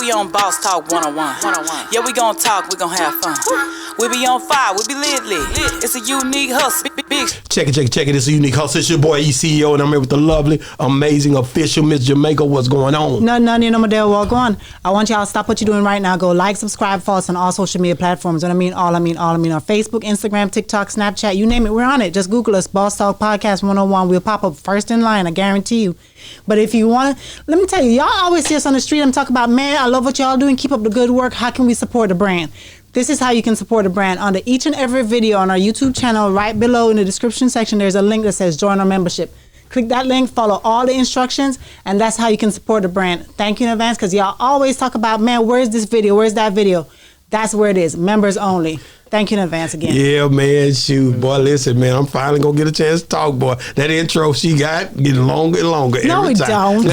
we on Boss Talk 101. Yeah, we gon' talk, we gon' have fun. We be on fire, we be lit. It's a unique hustle. Big. Check it. It's a unique hustle. It's your boy ECEO, and I'm here with the lovely, amazing, official Miss Jamaica. What's going on? None, Madeo, walk on. I want y'all to stop what you're doing right now. Go like, subscribe, follow us on all social media platforms. And I mean all on Facebook, Instagram, TikTok, Snapchat, you name it, we're on it. Just Google us, Boss Talk Podcast 101. We'll pop up first in line, I guarantee you. But if you want to, let me tell you, y'all always see us on the street. I'm talking about, man, I love what y'all doing. Keep up the good work. How can we support the brand? This is how you can support a brand. Under each and every video on our YouTube channel, right below in the description section, there's a link that says join our membership. Click that link, follow all the instructions, and that's how you can support the brand. Thank you in advance, because y'all always talk about, man, where's this video? Where's that video? That's where it is. Members only. Thank you in advance again. Yeah, man, shoot. Boy, listen, man, I'm finally going to get a chance to talk, boy. That intro she got getting longer and longer every time. No, it don't.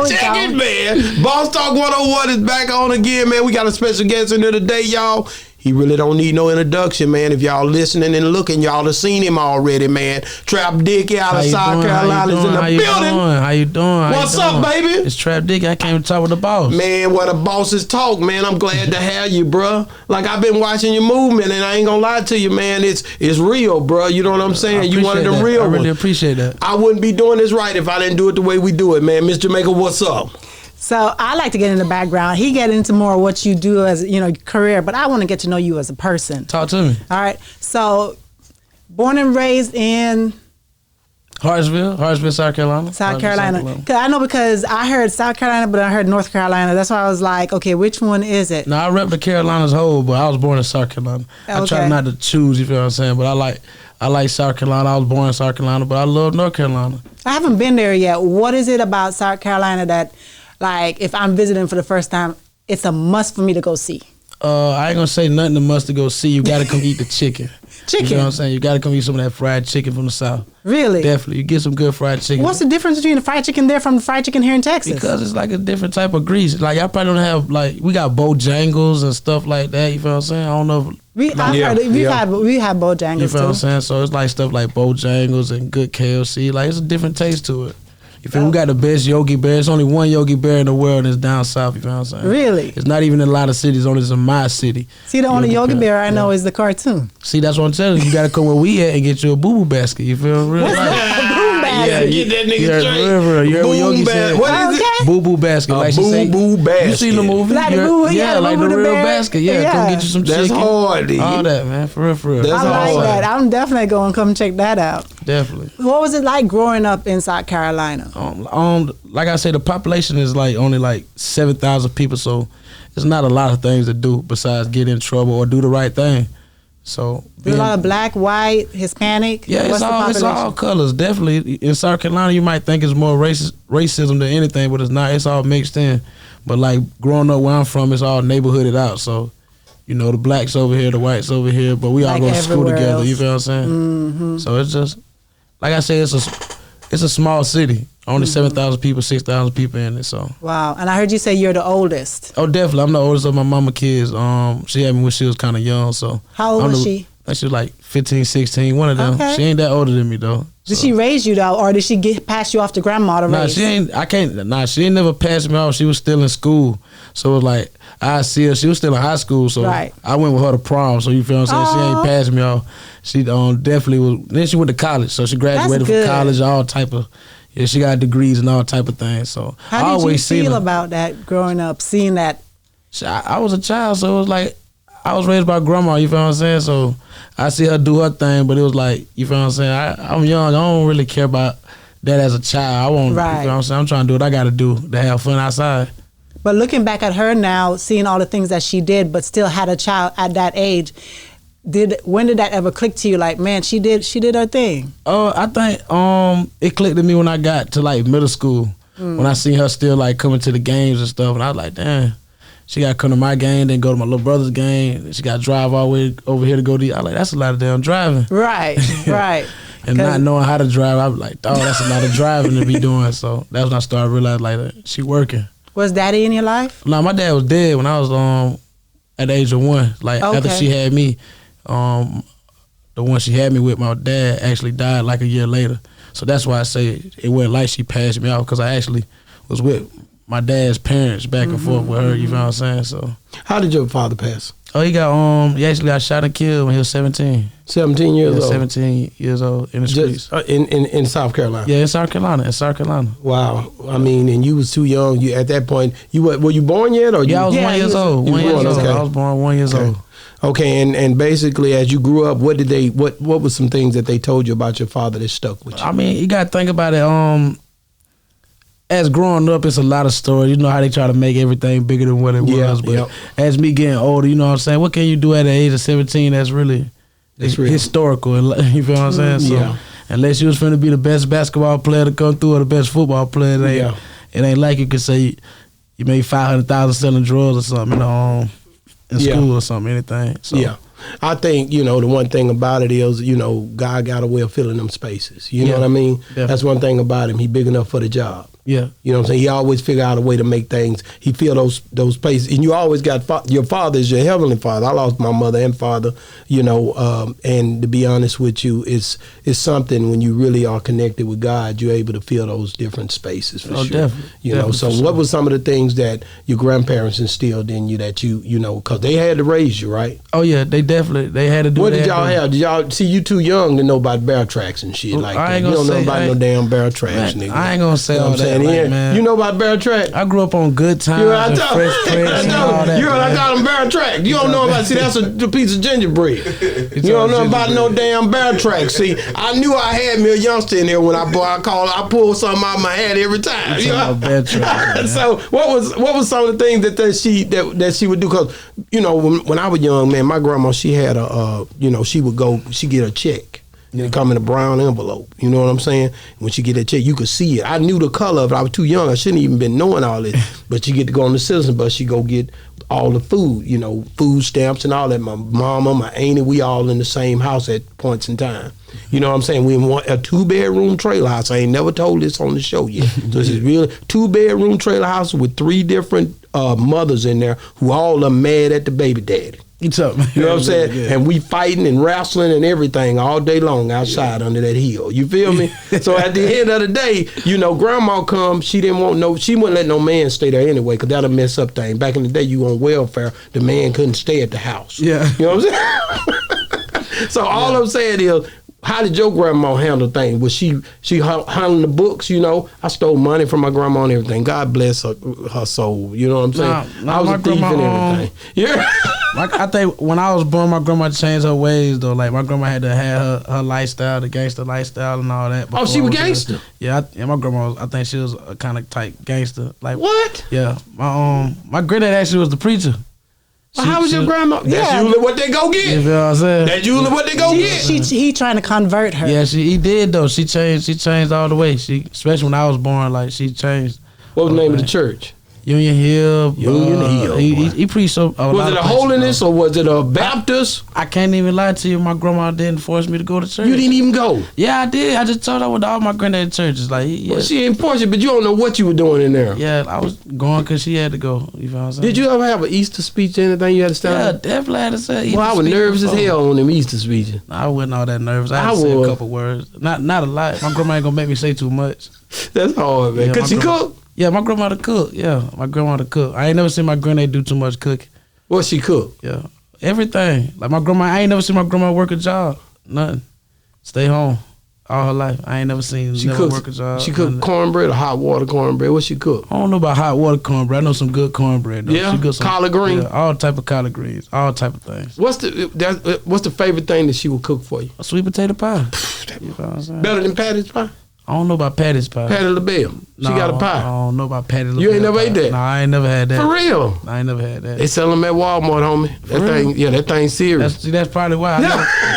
Check it, man. Boss Talk 101 is back on again, man. We got a special guest in there today, y'all. He really don't need no introduction, man. If y'all listening and looking, y'all have seen him already, man. Trap Dickey out of South Carolina is in the building. How you doing? What's up, baby? It's Trap Dickey. I came to talk with the boss. Man, what the bosses talk, man. I'm glad to have you, bruh. Like, I've been watching your movement, and I ain't gonna lie to you, man. It's real, bruh. You know what I'm saying? You one of the real ones. I really appreciate that. I wouldn't be doing this right if I didn't do it the way we do it, man. Miss Jamaica, what's up? So I like to get in the background. He get into more what you do as, career, but I want to get to know you as a person. Talk to me. All right. So born and raised in Hartsville, South Carolina. South Carolina. Because I heard South Carolina, but I heard North Carolina. That's why I was like, okay, which one is it? No, I rep the Carolinas whole, but I was born in South Carolina. Okay. I try not to choose, you feel what I'm saying? But I like South Carolina. I was born in South Carolina, but I love North Carolina. I haven't been there yet. What is it about South Carolina that, like, if I'm visiting for the first time, it's a must for me to go see? I ain't gonna say nothing to must to go see. You gotta come eat the chicken. Chicken? You know what I'm saying? You gotta come eat some of that fried chicken from the South. Really? Definitely. You get some good fried chicken. What's the difference between the fried chicken there from the fried chicken here in Texas? Because it's like a different type of grease. Like, y'all probably don't have, like, we got Bojangles and stuff like that. You feel what I'm saying? I don't know if... We had Bojangles, you feel too. what I'm saying? So it's like stuff like Bojangles and good KFC. Like, it's a different taste to it. You feel we got the best Yogi Bear. It's only one Yogi Bear in the world, and it's down south. You feel what I'm saying? Really? It's not even in a lot of cities. Only in my city. See, the only Yogi Bear I know is the cartoon. See, that's what I'm telling you. You got to come where we at and get you a boo-boo basket. You feel real? What's that? Yeah, get that nigga straight. You heard what Yogi said? What is it? Boo-boo basket. Like boo-boo basket. You seen the movie? Like the movie, like the real basket. Yeah, come get you some chicken. That's hard, dude. All that, man. For real. I like that. I'm definitely going to come check that out. Definitely. What was it like growing up in South Carolina? Like I said, the population is like only like 7,000 people, so there's not a lot of things to do besides get in trouble or do the right thing. So there's a lot of black, white, Hispanic. Yeah, it's all colors. Definitely in South Carolina, you might think it's more racism than anything, but it's not. It's all mixed in. But like growing up where I'm from, it's all neighborhooded out. So the blacks over here, the whites over here, but we all go to school together. Else. You feel what I'm saying? Mm-hmm. So it's just like I said, it's a small city. Only 7,000 people, 6,000 people in it. So wow. And I heard you say you're the oldest. Oh, definitely. I'm the oldest of my mama kids. She had me when she was kind of young. So how old was she? She was like 15, 16. One of them. Okay. She ain't that older than me though. Did she raise you though, or did she pass you off to grandma to raise? She ain't. She ain't never passed me off. She was still in school. So it was like I see her. She was still in high school. So I went with her to prom. So you feel what I'm saying? She ain't passed me off. She definitely was. Then she went to college. So she graduated from college. All type of. Yeah, she got degrees and all type of things. So how did you feel about that growing up, seeing that? I was a child, so it was like I was raised by grandma. You feel what I'm saying? So I see her do her thing, but it was like, you feel what I'm saying? I'm young. I don't really care about that as a child. I won't. Right. You feel what I'm saying? I'm trying to do what I got to do to have fun outside. But looking back at her now, seeing all the things that she did, but still had a child at that age. When did that ever click to you? Like, man, she did her thing. I think it clicked to me when I got to like middle school. When I seen her still like coming to the games and stuff, and I was like, damn, she got to come to my game, then go to my little brother's game. And she got to drive all the way over here to go to. I was like, that's a lot of damn driving. Right. And not knowing how to drive, I was like, dog, that's a lot of driving to be doing. So that's when I started realizing like she working. Was daddy in your life? No, my dad was dead when I was at the age of 1. Like after she had me. The one she had me with, my dad actually died like a year later. So that's why I say it wasn't like she passed me off, because I actually was with my dad's parents back and forth with her. You know what I'm saying? So how did your father pass? Oh, he actually got shot and killed when he was 17. 17 years old. 17 years old in the streets. In South Carolina. Yeah, in South Carolina. Wow. I mean, and you was too young. You at that point. Were you born yet? Or I was 1 year old. 1 year old. Okay. I was born 1 year old. Okay, and basically, as you grew up, what were some things that they told you about your father that stuck with you? I mean, you got to think about it. As growing up, it's a lot of stories. You know how they try to make everything bigger than what it was. But as me getting older, you know what I'm saying? What can you do at the age of 17 that's really historical? You feel what I'm saying? So unless you was finna be the best basketball player to come through or the best football player, it ain't like you could say you made $500,000 selling drugs or something, in school or something, anything. So. Yeah. I think, the one thing about it is, God got a way of filling them spaces. You know what I mean? Definitely. That's one thing about him. He big enough for the job. Yeah. You know what I'm saying? He always figure out a way to make things. He fill those places. And you always got, your father is your heavenly father. I lost my mother and father, and to be honest with you, it's something when you really are connected with God, you're able to fill those different spaces for sure. Definitely. So what were some of the things that your grandparents instilled in you that because they had to raise you, right? Oh, yeah, they had to do. What did y'all have? Did y'all see you too young to know about bear tracks and shit like that? You don't know about no damn bear tracks, nigga. I ain't gonna say all that. Man. You know about bear track? I grew up on Good Times and Fresh Prince and all that. I got them bear track. You don't know about, see, that's a piece of gingerbread. You don't know about no damn bear track. See, I knew I had me a youngster in here when I pulled something out of my hat every time. Bear track, so what was some of the things that she would do? Because, when I was young, man, my grandma, she had she get a check. It come in a brown envelope. You know what I'm saying? When she get that check, you could see it. I knew the color of it. I was too young. I shouldn't even been knowing all this. But she get to go on the citizen bus. She go get all the food, food stamps and all that. My mama, my auntie, we all in the same house at points in time. You know what I'm saying? We in a 2-bedroom trailer house. I ain't never told this on the show yet. So this is really 2-bedroom trailer house with 3 different mothers in there who all are mad at the baby daddy. You know what I'm saying? Yeah. And we fighting and wrestling and everything all day long outside under that hill. You feel me? So at the end of the day, grandma come, she wouldn't let no man stay there anyway, because that'll mess up things. Back in the day, you on welfare, the man couldn't stay at the house. Yeah. You know what I'm saying? So all I'm saying is, how did your grandma handle things? Was she handling the books? I stole money from my grandma and everything. God bless her soul. You know what I'm saying? I was a thief and everything. Yeah. I think when I was born, my grandma changed her ways though. Like my grandma had to have her lifestyle, the gangster lifestyle and all that. Oh, she was gangster. Yeah, my grandma. I think she was a kind of type gangster. Like what? Yeah, my granddad actually was the preacher. How was your grandma? That's usually what they go get. You feel what I'm saying? That's usually what they go get. He trying to convert her. Yeah, he did though. She changed all the way. Especially when I was born, like she changed. What was the name of the church? Union Hill. He preached a lot. Was it a holiness or was it a Baptist? I can't even lie to you. My grandma didn't force me to go to church. You didn't even go? Yeah, I did. I just told her I went to all my granddad's churches. Like, well, she ain't forced you, but you don't know what you were doing in there. Yeah, I was going because she had to go. You know what I'm saying? Did you ever have an Easter speech or anything you had to stand up? Yeah, definitely had to say Easter. Well, I was nervous as hell on them Easter speeches. I wasn't all that nervous. I had to say a couple words. Not a lot. My grandma ain't gonna make me say too much. That's hard, man. Could she cook? Yeah, my grandma to cook. Yeah, my grandma to cook. I ain't never seen my granddad do too much cooking. What she cook? Yeah, everything. Like my grandma, I ain't never seen my grandma work a job. Nothing. Stay home all her life. I ain't never seen work a job. She cook cornbread or hot water cornbread. What she cook? I don't know about hot water cornbread. I know some good cornbread though. Yeah, collard green. Yeah, all type of collard greens, all type of things. What's the favorite thing that she would cook for you? A sweet potato pie. You know what I'm saying? Better than Patty's pie? I don't know about Patty's pie. Patty LaBelle. She got a pie. I don't know about Patty LaBelle. You ain't never ate that? No, I ain't never had that. For real? I ain't never had that. They sell them at Walmart, homie. That thing's serious. That's probably why.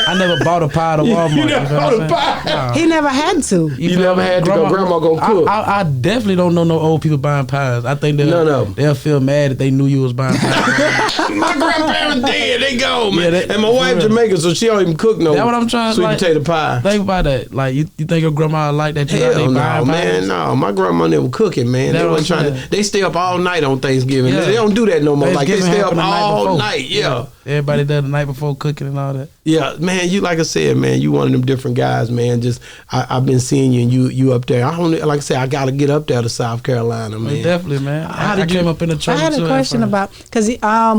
I never bought a pie at Walmart. You never bought a pie? He never had to. You never had to go, grandma gonna cook. I definitely don't know no old people buying pies. I think they'll feel mad if they knew you was buying pies. My grandparents dead. They gone, man. And my wife Jamaican, so she don't even cook no that's what I'm trying sweet potato pie. Think about that. Like, you think your grandma like that at you. Hell like no, man. No, my grandma never cooking, man. They wasn't trying to. They stay up all night on Thanksgiving. Yeah. They don't do that no more. Like they stay up the all night. Yeah. Everybody does the night before cooking and all that. Yeah, man. You like I said, man. You one of them different guys, man. Just I've been seeing you, and you up there. I don't like I said. I gotta get up there to South Carolina, man. Definitely, man. I came up in the church. I had a question about because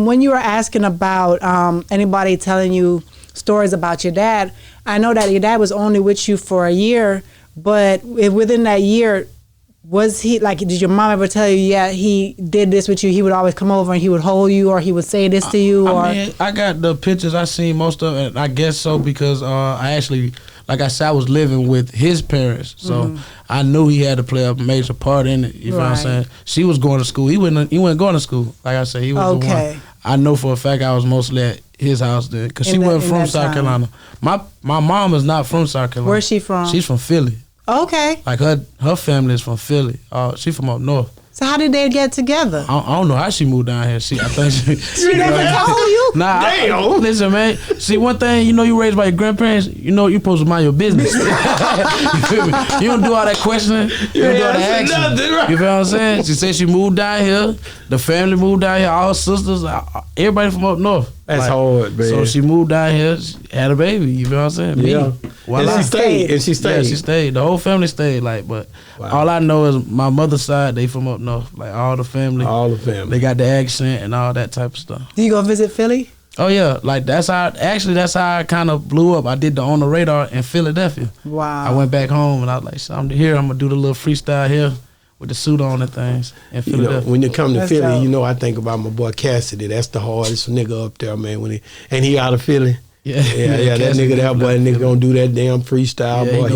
when you were asking about anybody telling you stories about your dad, I know that your dad was only with you for a year, but within that year, was he like? Did your mom ever tell you? Yeah, he did this with you. He would always come over and he would hold you, or he would say this to you. I mean, I got the pictures. I seen most of it. And I guess so because I actually, like I said, I was living with his parents, so I knew he had to play a major part in it. You know what I'm saying? She was going to school. He wasn't going to school. Like I said, he was the one. I know for a fact I was mostly at his house then because she wasn't from South Carolina. My mom is not from South Carolina. Where's she from? She's from Philly. Okay. Like her family is from Philly. She from up north. So how did they get together? I don't know how she moved down here. I think she never told you? Nah. Damn. Listen, man. See, one thing, you raised by your grandparents, you supposed to mind your business. You feel me? You don't do all that questioning. You don't do all that asking. Right. You feel what I'm saying? She said she moved down here. The family moved down here. All her sisters, everybody from up north. That's hard, man. So she moved down here, she had a baby. You feel what I'm saying? Yeah. And she stayed. Yeah, she stayed. The whole family stayed. But all I know is my mother's side, they from up north. Like all the family. They got the accent and all that type of stuff. Do you go visit Philly? Oh yeah, like that's how I kind of blew up. I did the On the Radar in Philadelphia. Wow. I went back home and I was like, so I'm here. I'm gonna do the little freestyle here with the suit on and things in Philadelphia. When you come to Philly, I think about my boy Cassidy. That's the hardest nigga up there, man. He out of Philly. Yeah. That nigga, that boy, nigga gonna do that damn freestyle, boy.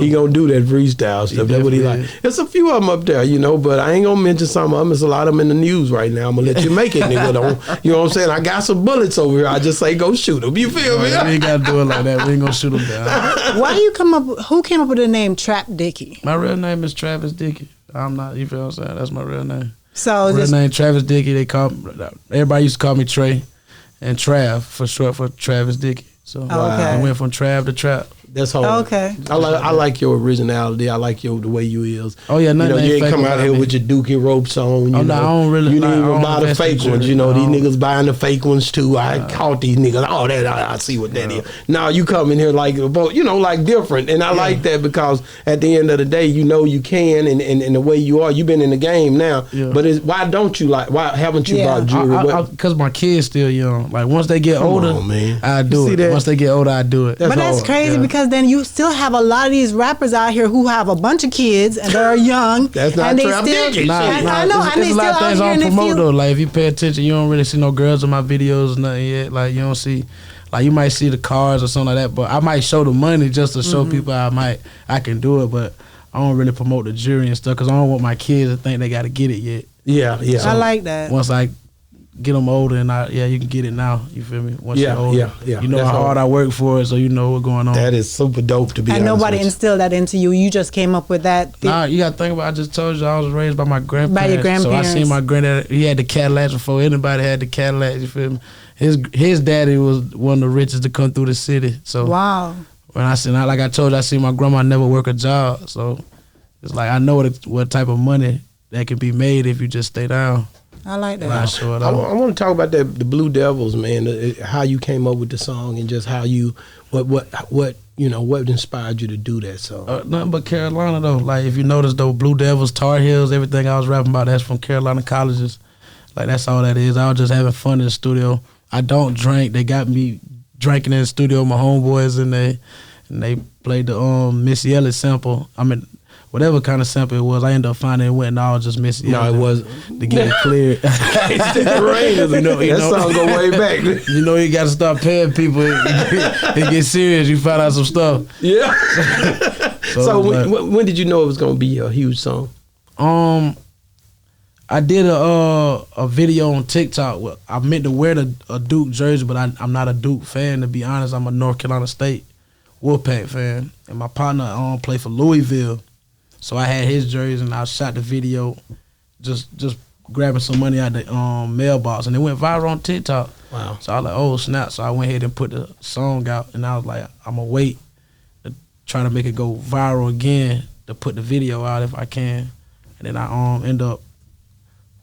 He gonna do that freestyle stuff. That's what he like. There's a few of them up there, but I ain't gonna mention some of them. There's a lot of them in the news right now. I'm gonna let you make it, nigga. You know what I'm saying? I got some bullets over here. I just say go shoot them. You feel me? We ain't gotta do it like that. We ain't gonna shoot them down. Who came up with the name Trap Dickey? My real name is Travis Dickey. I'm not. You feel what I'm saying? That's my real name. So real name Travis Dickey. Everybody used to call me Trey, and Trav for short for Travis Dickey. So I went from Trav to Trap. That's hard. Okay. I like your originality. I like the way you is. Oh yeah, you ain't come out here with your Dookie ropes on. I don't really. You didn't even buy the fake ones. These niggas buying the fake ones too. I caught these niggas. Oh, that I see what that is. Now you come in here like like different, and I like that because at the end of the day, you can, and the way you are, you've been in the game now. Yeah. But why don't you like? Why haven't you bought jewelry? Because my kids still young. Like once they get older, I do it. Once they get older, I do it. But that's crazy because then you still have a lot of these rappers out here who have a bunch of kids and they're young. That's not Trap Dickey. I know. There's a lot of things I don't promote though. Like if you pay attention, you don't really see no girls in my videos or nothing yet. Like you don't see, like you might see the cars or something like that. But I might show the money just to show people I can do it. But I don't really promote the jewelry and stuff because I don't want my kids to think they got to get it yet. Yeah. So I like that. Once I get them older and you can get it now. You feel me? Once you're older, you know how hard I work for it, so you know what's going on. That is super dope to be honest. And nobody instilled that into you. You just came up with that. Nah, you gotta think about. I just told you I was raised by my grandparents. By your grandparents. So I seen my granddad. He had the Cadillacs before anybody had the Cadillacs. You feel me? His daddy was one of the richest to come through the city. So wow. When I seen, like I told you, I seen my grandma never work a job. So it's like I know what type of money that can be made if you just stay down. I like that. I want to talk about the Blue Devils, man. How you came up with the song and just how you what inspired you to do that song. Nothing but Carolina though. Like if you notice though, Blue Devils, Tar Heels, everything I was rapping about, that's from Carolina colleges. Like that's all that is. I was just having fun in the studio. I don't drink. They got me drinking in the studio with my homeboys and they played the Missy Elliott sample. I mean, whatever kind of sample it was, I ended up finding it went and all just Missy Elliott. No, it wasn't. To get it cleared. That song go way back. You got to start paying people and get serious. You find out some stuff. Yeah. So when did you know it was going to be a huge song? I did a video on TikTok. I meant to wear a Duke jersey, but I'm not a Duke fan, to be honest. I'm a North Carolina State Wolfpack fan. And my partner played for Louisville. So I had his jersey and I shot the video just grabbing some money out the mailbox. And it went viral on TikTok. Wow. So I was like, oh, snap. So I went ahead and put the song out. And I was like, I'm going to wait to try to make it go viral again. to put the video out if I can. And then I end up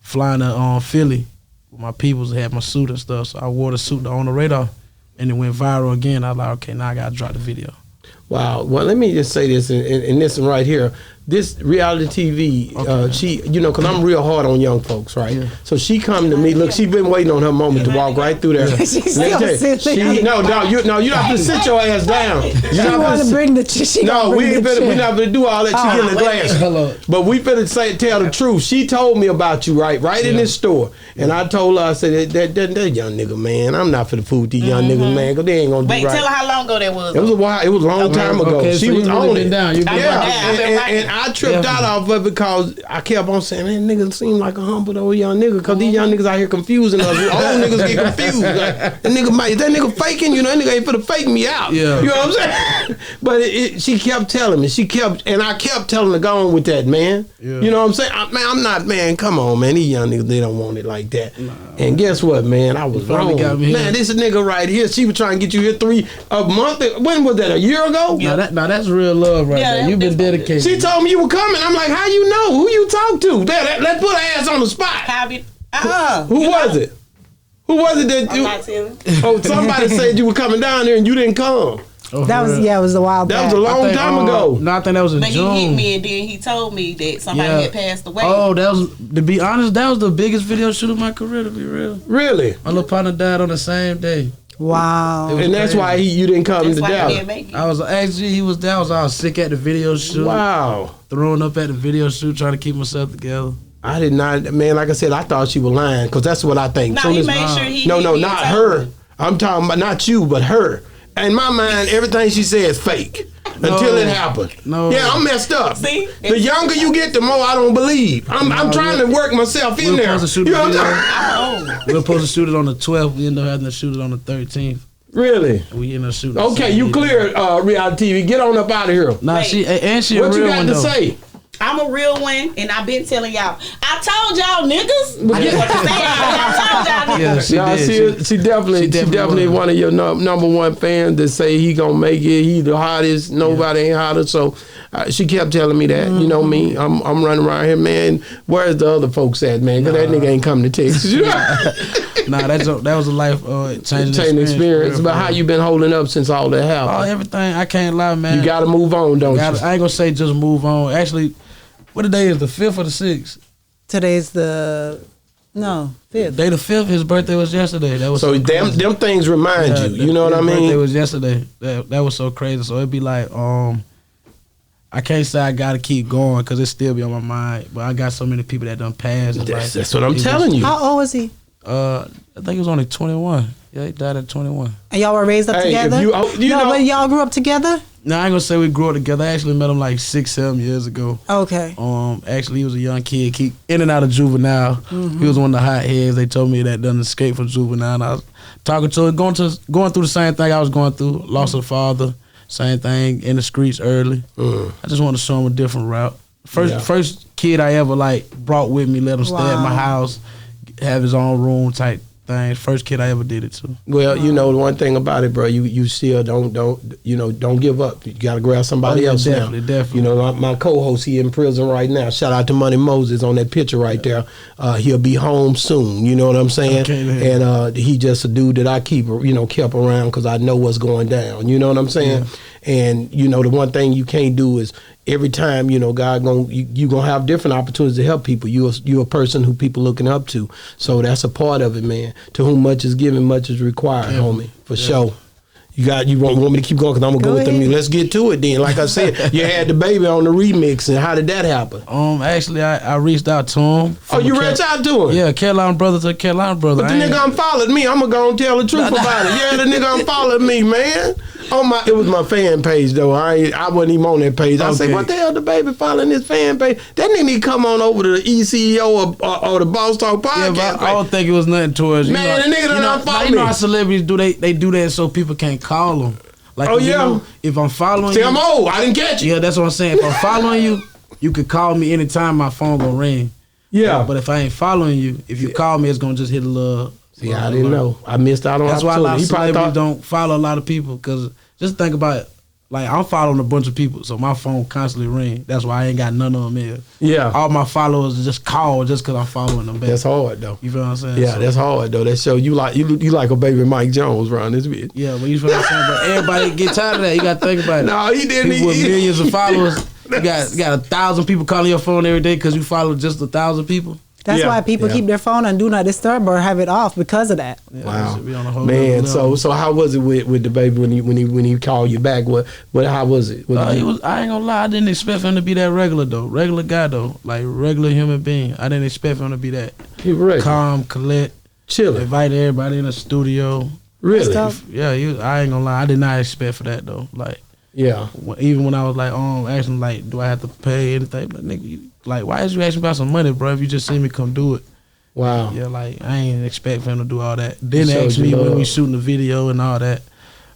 flying to Philly with my peoples, had my suit and stuff. So I wore the suit on the radar, and it went viral again. I was like, okay, now I gotta drop the video. Wow. Well, let me just say this, and this one right here. This reality TV, she, because I'm real hard on young folks, right? Yeah. So she come to me. Look, she been waiting on her moment to walk right through there. No, you have to sit your ass down. She want to bring the chair. No, we not gonna do all that. She get in the glass. Hello. But we finna tell the truth. She told me about you, right in this store, and I told her, I said that young nigga, man, I'm not for the food these young niggas, man, because they ain't gonna do right. Wait, tell her how long ago that was. It was a while. It was a long time ago. Okay, she so was on it. Down. And I tripped out off of it because I kept on saying, man, niggas seem like a humble old young nigga because these young niggas out here confusing us. Old niggas get confused. Like, that nigga faking, that nigga ain't finna fake me out. Yeah. You know what I'm saying? But she kept telling me. And I kept telling her, go on with that, man. Yeah. You know what I'm saying? I'm not, man, come on, man. These young niggas, they don't want it like that. Nah, and guess what, man? I was wrong. Man, this nigga right here, she was trying to get you here a month. When was that, a year ago? Yeah. Now that's real love right there. You've been dedicated. She told me you were coming. I'm like, how you know? Who you talk to? Let's put her ass on the spot. Who was it? Who was it that you? Somebody said you were coming down there and you didn't come. Oh, that was it was a while back. That was a long time ago. No, I think that was in June. He hit me and then he told me that somebody had passed away. Oh, to be honest, that was the biggest video shoot of my career, to be real. Really? My little partner died on the same day. Wow. And that's why you didn't come to Dallas. I was he was there. I was sick at the video shoot. Wow. Throwing up at the video shoot, trying to keep myself together. I did not, man, like I said, I thought she was lying because that's what I think. No, he made sure he No, not her. I'm talking about not you, but her. In my mind, everything she says is fake until it happened. No. Yeah, I'm messed up. See? The younger you get, the more I don't believe. I'm trying to work myself in there. You know what I'm saying? We were supposed to shoot it on the 12th. We ended up having to shoot it on the 13th. Really? We ended up shooting. Okay, you cleared reality TV. Get on up out of here. Nah, she a real one. What you got to say? I'm a real one, and I've been telling y'all. I told y'all niggas. I just want to say I told y'all niggas. Yeah, she definitely one of your number one fans that say he gonna make it. He the hottest. Nobody ain't hotter. So she kept telling me that. You know me. I'm running around here, man. Where's the other folks at, man? Because that nigga ain't coming to Texas. Nah, that was a life changing experience. But how you been holding up since all that happened? Oh, everything. I can't lie, man. You gotta move on, don't you? I ain't gonna say just move on. Actually, what the day is? The 5th or the 6th? Today's the 5th. Day the 5th. His birthday was yesterday. That was so them things remind you. You know what I mean? His birthday was yesterday. That was so crazy. So it'd be like, I can't say I gotta keep going because it still be on my mind. But I got so many people that done passed. That's what I'm telling you. How old was he? I think he was only 21. Yeah, he died at 21. And y'all were raised up together? But y'all grew up together? No, I ain't gonna say we grew up together. I actually met him like 6-7 years ago. Okay. Actually, he was a young kid, in and out of juvenile. He was one of the hot heads. They told me that done escaped from juvenile. And I was talking to him, going through the same thing I was going through. Lost a father, same thing in the streets early. I just wanted to show him a different route. First kid I ever brought with me, let him stay at my house, have his own room type thing. First kid I ever did it to. Well, the one thing about it, bro, you still don't give up. You got to grab somebody else definitely, now. Definitely. My co-host, he in prison right now. Shout out to Money Moses on that picture right there. He'll be home soon. You know what I'm saying? Okay, and he just a dude that I kept around because I know what's going down. You know what I'm saying? Yeah. And the one thing you can't do is every time God you gonna have different opportunities to help people. You're a person who people looking up to, so that's a part of it, man. To whom much is given, much is required, homie, for sure. You want me to keep going because I'm gonna go with them. Let's get to it then. Like I said, you had Debaby on the remix, and how did that happen? Actually, I reached out to him. Oh, you reached out to him? Yeah, Carolina brother to Carolina brother. But the nigga unfollowed me. I'm gonna go and tell the truth about it. Yeah, the nigga unfollowed me, man. It was my fan page though. I wasn't even on that page. I say, what the hell, Debaby following this fan page? That nigga need to come on over to the ECEO or the Boss Talk podcast. Yeah, but I don't think it was nothing towards you. Man, the nigga done unfollowed me. You know how celebrities do they do that so people can't call them. If I'm following you. I'm old. I didn't catch you. Yeah, that's what I'm saying. If I'm following you, you could call me anytime my phone gonna ring. Yeah. But if I ain't following you, if you call me, it's gonna just hit a little. See, I didn't know. I missed out on. That's why a lot of celebrities don't follow a lot of people because just think about it. like I'm following a bunch of people, so my phone constantly ring. That's why I ain't got none of them here. Yeah. All my followers just call just because I'm following them back. That's hard though. You feel what I'm saying? Yeah, that's hard though. That show you like a baby Mike Jones around this bitch. Yeah, but you feel what I'm saying? But everybody get tired of that. You got to think about it. No, he didn't. People with millions of followers. You got 1,000 people calling your phone every day because you follow just 1,000 people. That's why people keep their phone on do not disturb or have it off because of that. Yeah, wow, be on a whole man. level. So how was it with Debaby when he called you back? What how was it? I ain't gonna lie, I didn't expect for him to be that regular though. Regular guy though, like regular human being. I didn't expect for him to be that calm, collect, chilling, invite everybody in the studio. Really? Yeah, I ain't gonna lie, I did not expect for that though. Like, yeah, even when I was like, asking like, do I have to pay anything? But nigga, like, why is you asking about some money, bro? If you just see me come do it. Wow. Yeah, like I ain't expect for him to do all that. Then they asked me when we shooting the video and all that.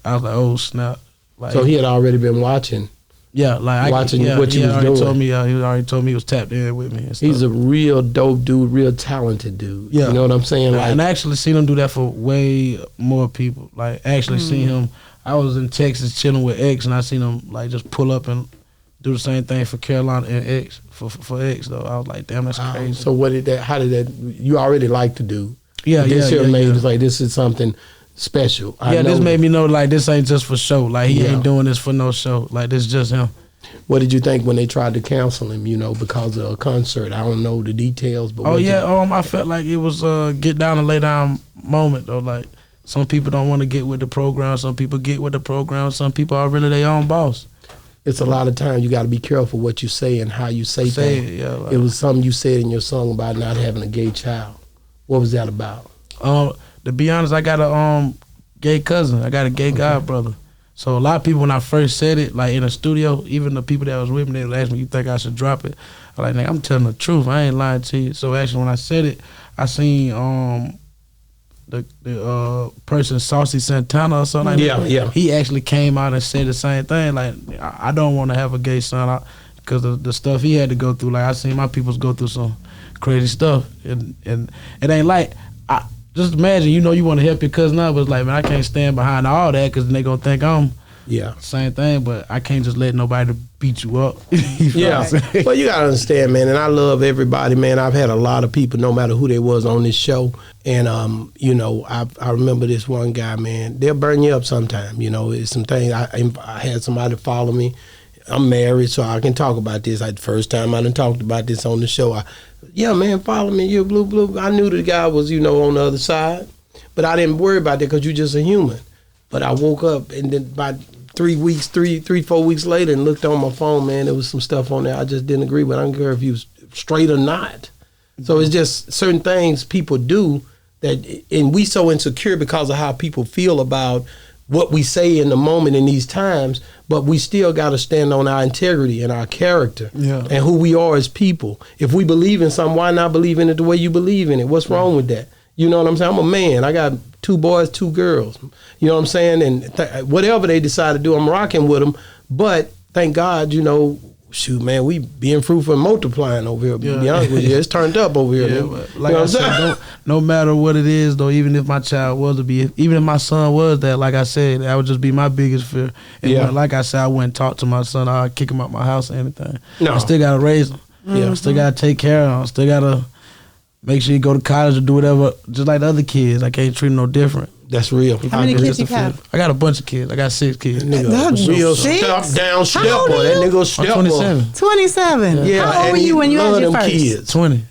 I was like, oh snap. Like, so he had already been watching. Yeah, like watching what you was doing. He already told me he was tapped in with me. And stuff. He's a real dope dude, real talented dude. Yeah, you know what I'm saying? Like, and I actually seen him do that for way more people. Like actually seen him. I was in Texas chilling with X, and I seen him like just pull up and do the same thing for Carolina and X for X though. I was like, damn, that's crazy. So how did that? You already liked the dude. Yeah, this made it like this is something special. This made me know like this ain't just for show. Like he ain't doing this for no show. Like this just him. What did you think when they tried to cancel him? You know, because of a concert. I don't know the details, but I felt like it was a get down and lay down moment though. Like some people don't want to get with the program. Some people get with the program. Some people are really their own boss. It's a lot of times you got to be careful what you say and how you say things. It was something you said in your song about not having a gay child. What was that about? To be honest, I got a gay cousin. I got a gay god brother. So a lot of people, when I first said it, like in the studio, even the people that was with me, they would ask me, "You think I should drop it?" I'm like, "Nigga, I'm telling the truth. I ain't lying to you." So actually, when I said it, I seen the person Saucy Santana or something like that. Yeah. He actually came out and said the same thing. Like, I don't want to have a gay son because of the stuff he had to go through. Like, I seen my peoples go through some crazy stuff, and it ain't like just imagine, you want to help your cousin out, but it's like, man, I can't stand behind all that because then they gonna think I'm same thing. But I can't just let nobody beat you up. Well, you gotta understand, man, and I love everybody, man. I've had a lot of people, no matter who they was on this show, and I remember this one guy, man. They'll burn you up sometime. It's some things. I had somebody follow me. I'm married, so I can talk about this. The first time I done talked about this on the show. Man, follow me. You're blue. I knew the guy was, on the other side, but I didn't worry about that because you're just a human. But I woke up and then about 4 weeks later and looked on my phone, man, there was some stuff on there I just didn't agree with. I don't care if you was straight or not. So it's just certain things people do and we so insecure because of how people feel about what we say in the moment in these times, but we still got to stand on our integrity and our character and who we are as people. If we believe in something, why not believe in it the way you believe in it? What's wrong with that? You know what I'm saying? I'm a man. I got 2 boys, 2 girls. You know what I'm saying? And whatever they decide to do, I'm rocking with them. But thank God, shoot, man, we being fruitful and multiplying over here. To be honest with you, it's turned up over here. Like I said, no matter what it is, though, even if my child was to be, even if my son was that, like I said, that would just be my biggest fear. And like I said, I wouldn't talk to my son. I'd kick him out my house or anything. No. I still got to raise him. I still got to take care of him. I still got to make sure he go to college or do whatever, just like the other kids. I can't treat him no different. That's real. How many kids you have? I got a bunch of kids. I got 6 kids. That's real step boy. That nigga step boy. 27. 27. Yeah. How old were you when you had your first? Kids. 20.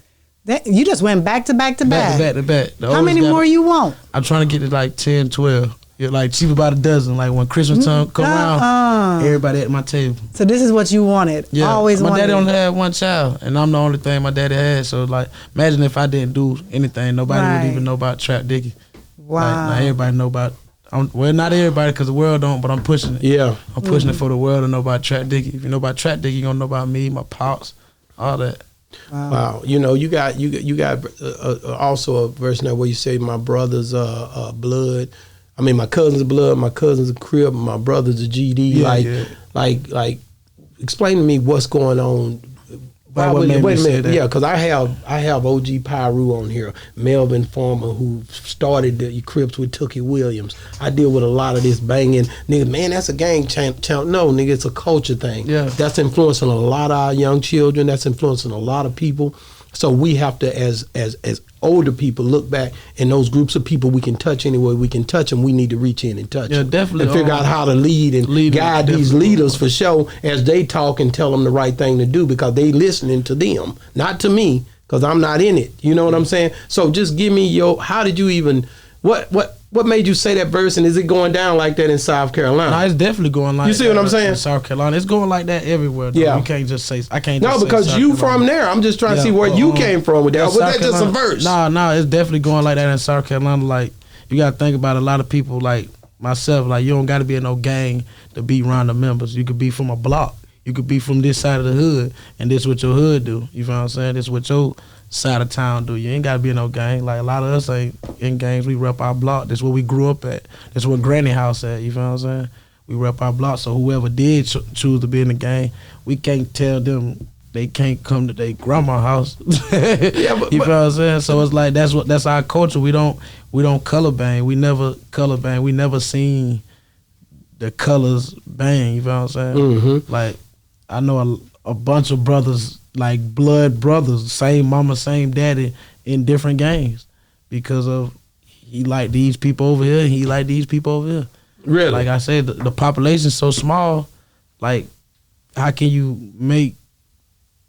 You just went back to back to back. Back to back. How many more you want? I'm trying to get to like 10, 12. Yeah, like cheap about a dozen. Like when Christmas time come around, everybody at my table. So this is what you wanted. Yeah. Always wanted. My daddy only had 1 child, and I'm the only thing my daddy had. So like, imagine if I didn't do anything, nobody would even know about Trap Dickey. Wow. Like, now everybody know about. Well, not everybody, because the world don't, but I'm pushing it. Yeah. I'm pushing it for the world to know about Trap Dickey. If you know about Trap Dickey, you gonna know about me, my pops, all that. Wow. You got also a verse now where you say my brother's blood. I mean, my cousin's blood, my cousin's a crib, my brother's a GD. Like, explain to me what's going on Wait a minute. Yeah, because I have OG Pyru on here, Melvin Farmer, who started the CRIPS with Tookie Williams. I deal with a lot of this banging nigga. Man, that's a gang chant. No, nigga, it's a culture thing. Yeah, that's influencing a lot of our young children. That's influencing a lot of people. So we have to, as older people, look back, and those groups of people we can touch anyway we can touch them. We need to reach in and touch them. Definitely, and figure out how to lead guide these leaders for sure as they talk and tell them the right thing to do, because they listening to them, not to me, because I'm not in it. You know what I'm saying? So just give me how did you even what made you say that verse, and is it going down like that in South Carolina? No, it's definitely going like that. You see what I'm saying? In South Carolina, it's going like that everywhere. Though. Yeah, you can't just say I can't. No, just because say you Carolina. from there. I'm just trying to see where you came from with that. Was that just a verse? No, it's definitely going like that in South Carolina. Like, you got to think about a lot of people like myself. Like, you don't got to be in no gang to be around the members. You could be from a block. You could be from this side of the hood, and this what your hood do. You feel what I'm saying? This what your side of town do. You ain't gotta be in no gang. Like, a lot of us ain't in gangs. We rep our block. That's where we grew up at. That's where Granny house at. You feel what I'm saying? We rep our block. So whoever did choose to be in the gang, we can't tell them they can't come to their grandma house. You feel what I'm saying? So it's like that's our culture. We don't color bang. We never color bang. We never seen the colors bang. You feel what I'm saying? Mm-hmm. Like, I know a bunch of brothers, like blood brothers, same mama, same daddy, in different gangs, because of he like these people over here, he like these people over here. Really? Like I said, the population's so small. Like, how can you make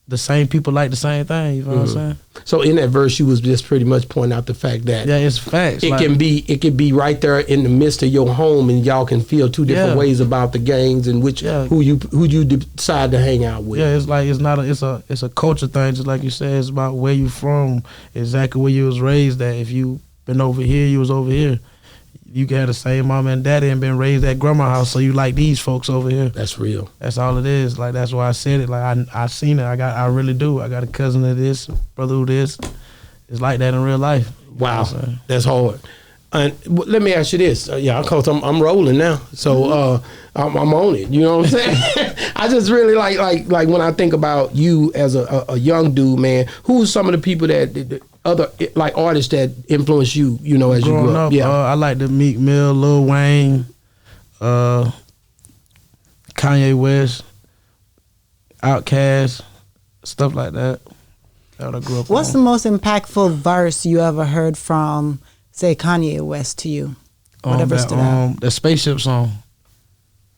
the same people like the same thing? You know what I'm saying? So in that verse, you was just pretty much pointing out the fact that it's facts. It can be right there in the midst of your home, and y'all can feel two different ways about the gangs and who you decide to hang out with. Yeah, it's like it's a culture thing, just like you said. It's about where you from, exactly where you was raised at. If you been over here, you was over here. You got the same mama and daddy and been raised at grandma's house, so you like these folks over here. That's real. That's all it is. Like, that's why I said it. Like, I seen it. I really do. I got a cousin of this, brother who this. It's like that in real life. Wow, that's hard. And let me ask you this. Cause I'm rolling now, so I'm on it. You know what I'm saying? I just really like when I think about you as a young dude, man. Who's some of the people that other like artists that influence you? You know, as you grew up. I like the Meek Mill, Lil Wayne, Kanye West, OutKast, stuff like that. That what I grew up What's on. the most impactful verse you ever heard from, say, Kanye West to you? Whatever stood out. The spaceship song.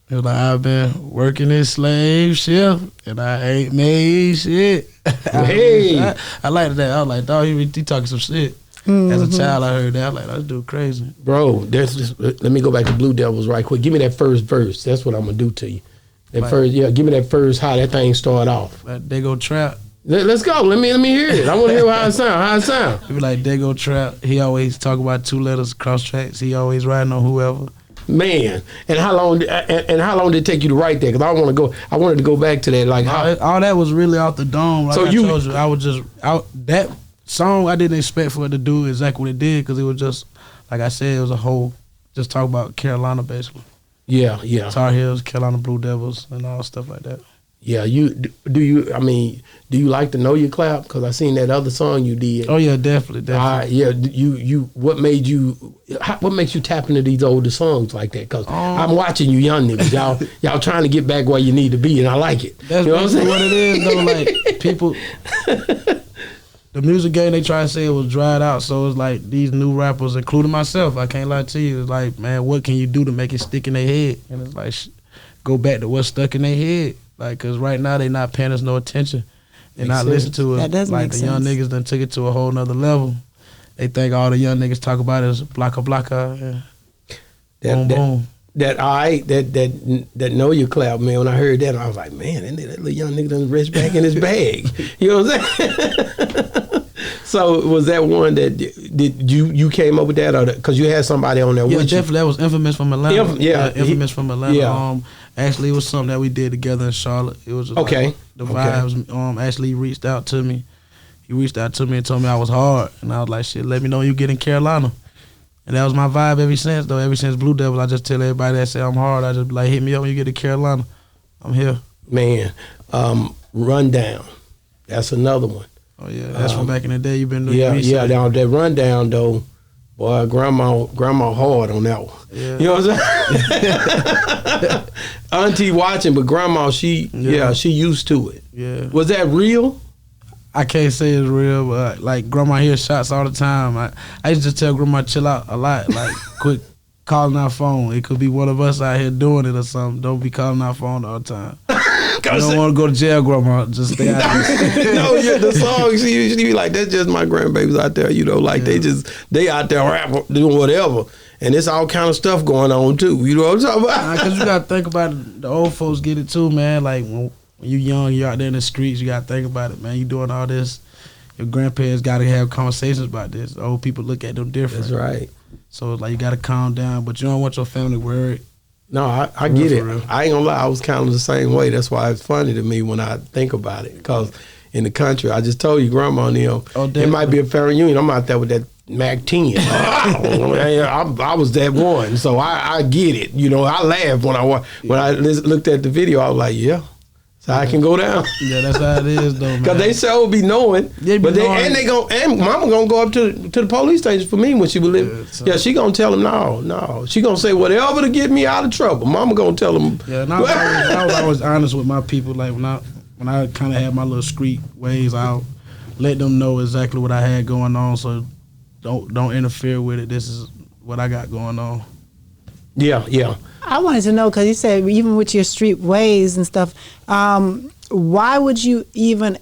It was like, I've been working this slave ship and I ain't made shit. Hey. I liked that. I was like, dog, he talking some shit. As a child, I heard that. I was like, that dude crazy. Bro, let me go back to Blue Devils right quick. Give me that first verse. That's what I'm going to do to you. Give me that first, how that thing started off. They go trap. Let's go. Let me hear it. I want to hear how it sound. It be like, they go trap. He always talk about 2 letters, cross tracks. He always riding on whoever. Man, and how long did it take you to write that? Because I wanted to go back to that. Like, all that was really off the dome. Like, so I told you, I was just out that song. I didn't expect for it to do exactly what it did, because it was just, like I said, it was a whole just talk about Carolina basically. Yeah. Tar Heels, Carolina Blue Devils, and all stuff like that. Yeah, do you like to Know Your Clap? Because I seen that other song you did. Oh yeah, definitely. What makes you tap into these older songs like that? Because I'm watching you young niggas, y'all trying to get back where you need to be, and I like it. That's you know what it is though. Like, people, the music game, they try to say it was dried out. So it's like these new rappers, including myself, I can't lie to you. It's like, man, what can you do to make it stick in their head? And it's like, go back to what's stuck in their head. Like, cause right now they not paying us no attention. They're not listening to it. That does like make the sense. young niggas done took it to a whole nother level. They think all the young niggas talk about is blocka. Boom. That Know Your Clap, man. When I heard that, I was like, man, that little young nigga done reached back in his bag. You know what I'm saying? So was that one that did you came up with that, or because you had somebody on there? Yeah, with definitely. You? That was Infamous from Atlanta. Infamous from Atlanta. Yeah. Actually, it was something that we did together in Charlotte. It was just like the vibes. Actually, he reached out to me. He reached out to me and told me I was hard, and I was like, shit, let me know when you get in Carolina. And that was my vibe ever since, though. Ever since Blue Devils, I just tell everybody that say I'm hard, I just be like, hit me up when you get to Carolina. I'm here. Man, Rundown. That's another one. Oh yeah, that's from back in the day. You been doing research. Yeah. Now that rundown though, boy, grandma hard on that one. Yeah. You know what I'm saying? Auntie watching, but grandma she used to it. Yeah. Was that real? I can't say it's real, but like grandma hears shots all the time. I used to tell grandma chill out a lot, like quit calling our phone. It could be one of us out here doing it or something. Don't be calling our phone all the time. I don't want to go to jail, grandma. Just stay out there. No, yeah, the song she usually be like, that's just my grandbabies out there, you know, like they out there rap, doing whatever. And it's all kind of stuff going on too. You know what I'm talking about? Because you got to think about it. The old folks get it too, man. Like when you young, you're out there in the streets, you got to think about it, man. You doing all this. Your grandparents got to have conversations about this. The old people look at them different. That's right. So it's like you got to calm down, but you don't want your family worried. No, I get it. I ain't gonna lie, I was kind of the same way. That's why it's funny to me when I think about it. Because in the country, I just told you, grandma and them, it might be a family reunion. I'm out there with that Mac 10. I was that one, so I get it. You know, I laughed when I looked at the video. I was like, yeah. So I can go down. Yeah, that's how it is, though, man. Because they sure be knowing. And mama gonna go up to the police station for me when she was living. Yeah, she gonna tell them no. She gonna say whatever to get me out of trouble. Mama gonna tell them. Yeah, and I was always honest with my people. Like when I kind of had my little street ways, I'll let them know exactly what I had going on. So don't interfere with it. This is what I got going on. Yeah. I wanted to know, because you said even with your street ways and stuff, why would you even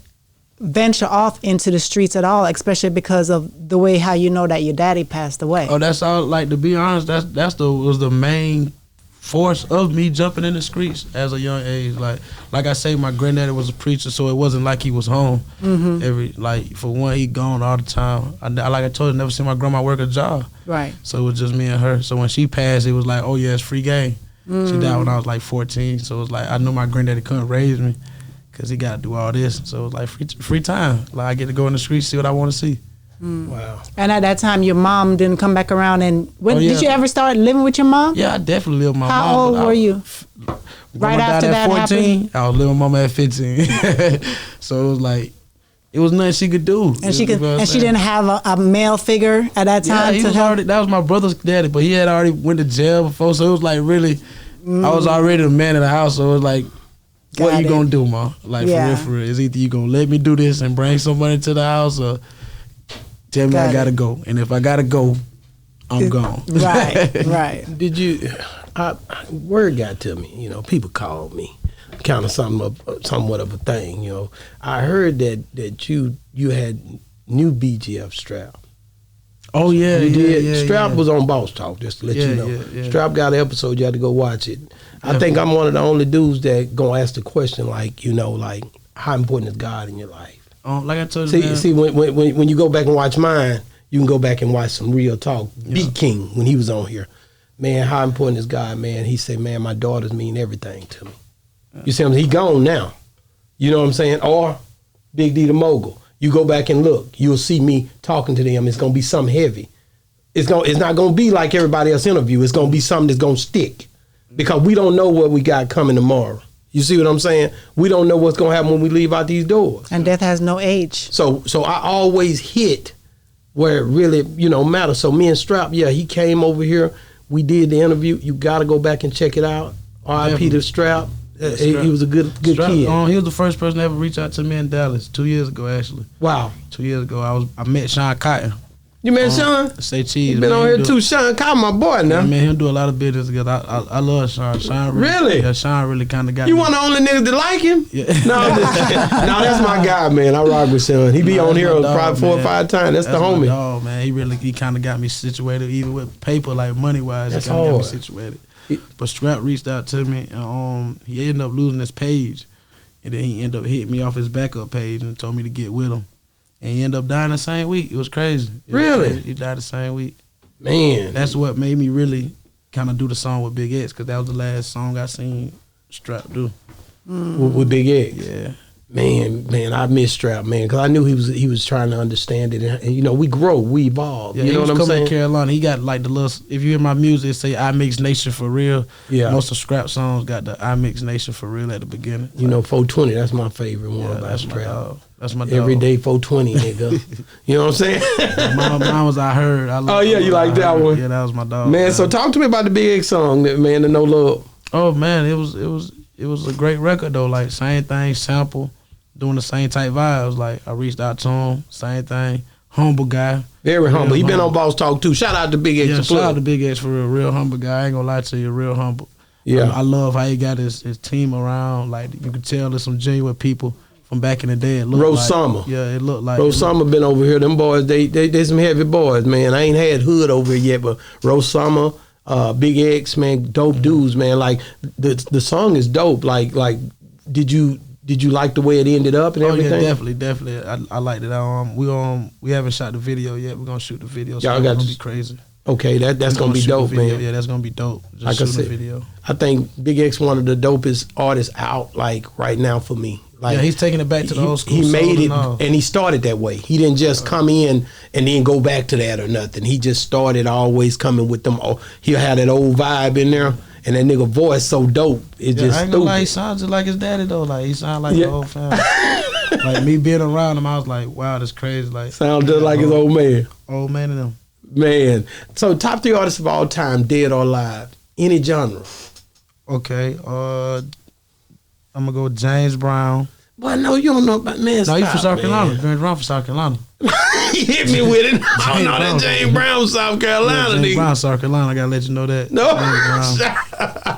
venture off into the streets at all, especially because of the way how you know that your daddy passed away? Oh, that's all. Like, to be honest, was the main force of me jumping in the streets as a young age. Like I say, my granddaddy was a preacher, so it wasn't like he was home. For one, he gone all the time. Like I told you, never seen my grandma work a job. Right. So it was just me and her. So when she passed, it was like, oh yeah, it's free game. She died when I was like 14, so it was like I knew my granddaddy couldn't raise me because he got to do all this. So it was like free time. Like I get to go in the streets, see what I want to see. Wow. And at that time, your mom didn't come back around. And did you ever start living with your mom? Yeah, I definitely lived with my mom. How old were you? Right after that 14, happened? I was living with my mom at 15. So it was like, it was nothing she could do. And she didn't have a male figure at that time. Yeah, that was my brother's daddy, but he had already went to jail before, so it was like really, I was already the man of the house, so it was like, what you gonna do, ma? Like for real. It's either you gonna let me do this and bring somebody to the house, or tell me I gotta go. And if I gotta go, I'm gone. Right. Did you? Word got to me. You know, people called me. Kind of somewhat of a thing, you know. I heard that you had new BGF Strap. Oh yeah, you did. Yeah, Strap was on Boss Talk, just to let you know. Yeah. Strap got an episode. You had to go watch it. I think I'm one of the only dudes that gonna ask the question, like, you know, like, how important is God in your life? Like I told you. See, when you go back and watch mine, you can go back and watch some real talk. Beat King, when he was on here, man, how important is God, man? He said, man, my daughters mean everything to me. You see him? He gone now. You know what I'm saying? Or Big D the Mogul. You go back and look. You'll see me talking to them. It's gonna be something heavy. It's not gonna be like everybody else interview. It's gonna be something that's gonna stick, because we don't know what we got coming tomorrow. You see what I'm saying? We don't know what's gonna happen when we leave out these doors. And death has no age. So I always hit where it really, you know, matters. So me and Strap, he came over here. We did the interview. You got to go back and check it out. R.I.P. to Strap. He was a good kid. He was the first person to ever reach out to me in Dallas 2 years ago, actually. Wow. 2 years ago, I met Sean Cotton. You met Sean? Say cheese. You been on here too. Sean Cotton, my boy now. Yeah, man, he'll do a lot of business together. I love Sean. Sean really? Yeah, Sean really kind of got you me. one of the only niggas that like him? Yeah. No, that's my guy, man. I rock with Sean. He be on here probably 4 or 5 times. That's the homie. Oh man, he kind of got me situated, even with paper, like money wise. He kind of got me situated. But Strap reached out to me, and he ended up losing his page, and then he ended up hitting me off his backup page and told me to get with him. And he ended up dying the same week. It was crazy. Really? He died the same week. Man. That's what made me really kind of do the song with BigX, because that was the last song I seen Strap do. With BigX? Yeah. Man, I miss Strap, man, because I knew he was trying to understand it, and you know, we grow, we evolve. Yeah, you know what I'm saying? To Carolina, he got like the little. If you hear my music, it say "I Mix Nation for real." Yeah, most of Scrap songs got the "I Mix Nation for real" at the beginning. You know, 420. That's my favorite one about Strap. That's my dog. Every day 420, nigga. You know what I'm saying? Mine was I Heard. Oh yeah, you like that one? Yeah, that was my dog. Man, so talk to me about the BigX song, man, the No Love. Oh man, it was a great record though. Like same thing, sample. Doing the same type vibes. Like I reached out to him, same thing. Humble guy. Very humble. He been on Boss Talk too. Shout out to BigX. Yeah, shout out to BigX for real humble guy. I ain't gonna lie to you, real humble. Yeah. I love how he got his team around. Like you can tell there's some genuine people from back in the day. It Rose like, Summer. Yeah, it looked like Rose Summer been over here. Them boys, they some heavy boys, man. I ain't had Hood over here yet, but Rose Summer, BigX, man, dope dudes, man. Like the song is dope. Like did you like the way it ended up and everything? Yeah, definitely. I liked it. We haven't shot the video yet. We're gonna shoot the video. So Y'all got gonna be crazy. Okay, that's gonna be dope, man. Yeah, that's gonna be dope. Just like I said, the video. I think BigX one of the dopest artists out, like right now for me. Like, yeah, he's taking it back to the old school. He made it, and he started that way. He didn't just come in and then go back to that or nothing. He just started always coming with them. He had that old vibe in there. And that nigga voice so dope. It's just I ain't gonna lie, he sounds just like his daddy though. Like he sound like the whole family. Like me being around him, I was like, wow, that's crazy. Like sound just like his old man. Old man and them. Man. So top 3 artists of all time, dead or alive. Any genre. Okay. I'm gonna go with James Brown. Boy, no, you don't know about man. No, he's from South Carolina. James Brown from South Carolina. He hit me with it. I know that James Brown, South Carolina. Yeah, James Brown, South Carolina. I gotta let you know that. No.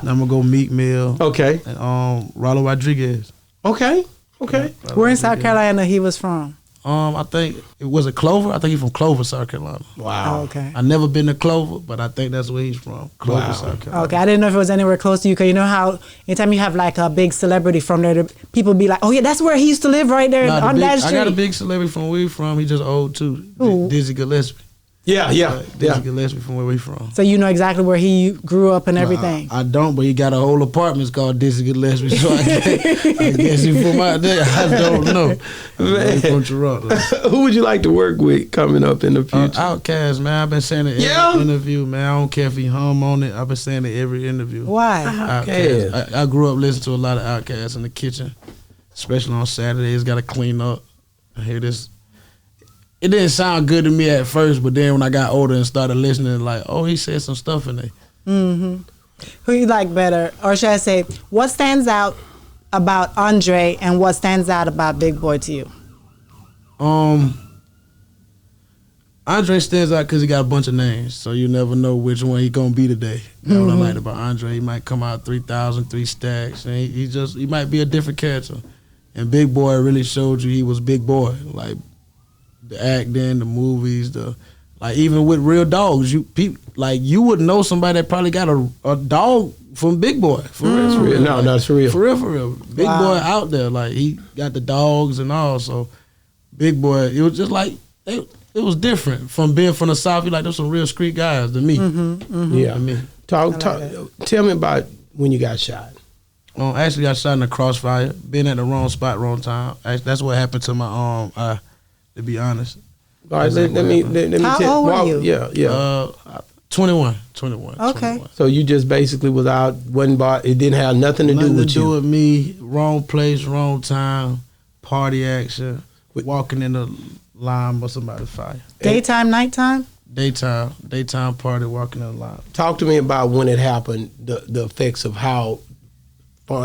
I'm gonna go Meek Mill. Okay. And Rollo Rodriguez. Okay. Where in South Carolina he was from? I think it was a Clover. I think he's from Clover, South Carolina. Wow. Oh, okay. I never been to Clover, but I think that's where he's from. Clover, South Carolina. Okay, I didn't know if it was anywhere close to you, because you know how anytime you have like a big celebrity from there, people be like, oh yeah, that's where he used to live right there on that street. I got a big celebrity from where we from. He just old too. Who? Dizzy Gillespie. Yeah. Dizzy Gillespie from where we from. So you know exactly where he grew up and everything. I don't, but he got a whole apartment called Dizzy Gillespie, so I guess he from out there. I don't know. Man. From Toronto. Who would you like to work with coming up in the future? OutKast, man. I've been saying it every interview, man. I don't care if he hum on it. I've been saying it every interview. Why? OutKast. I grew up listening to a lot of OutKast in the kitchen, especially on Saturdays. Got to clean up. I hear this. It didn't sound good to me at first, but then when I got older and started listening, like, oh, he said some stuff in there. Mm-hmm. Who you like better? Or should I say, what stands out about Andre and what stands out about Big Boy to you? Andre stands out because he got a bunch of names, so you never know which one he gonna be today. That's what I like about Andre. He might come out 3,000, 3 stacks, and he might be a different character. And Big Boy really showed you he was Big Boy. Like the acting, the movies, even with Real Dogs, you would know somebody that probably got a dog from Big Boy. For real. No, that's for real. For real. Big Boy out there, like he got the dogs and all. So Big Boy, it was just like it was different from being from the South. You like there's some real street guys to me. Yeah. To me. Tell me about when you got shot. Actually got shot in a crossfire. Been at the wrong spot, wrong time. Actually, that's what happened to my eye. To be honest. All right, let me How tell old were you? Yeah. 21. Okay. 21. So you just basically was out, it didn't have nothing to do with you. with me. Wrong place, wrong time, party action, walking in the line with somebody's fire. Daytime, nighttime? Daytime party, walking in the line. Talk to me about when it happened, the effects of how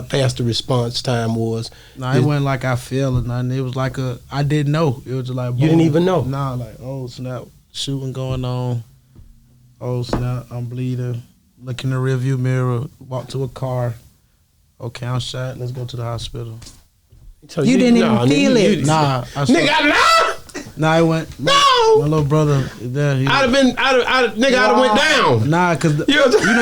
fast the response time was. Nah, it wasn't like I fell or nothing. It was like I didn't know. It was just like, boom. You didn't even know? Nah, like, oh snap, shooting going on. Oh snap, I'm bleeding. Look in the rearview mirror, walk to a car. Okay, I'm shot. Let's go to the hospital. So you didn't even feel it? Nah. Nah, it went. No! My little brother there. I'd have went down. Nah, because you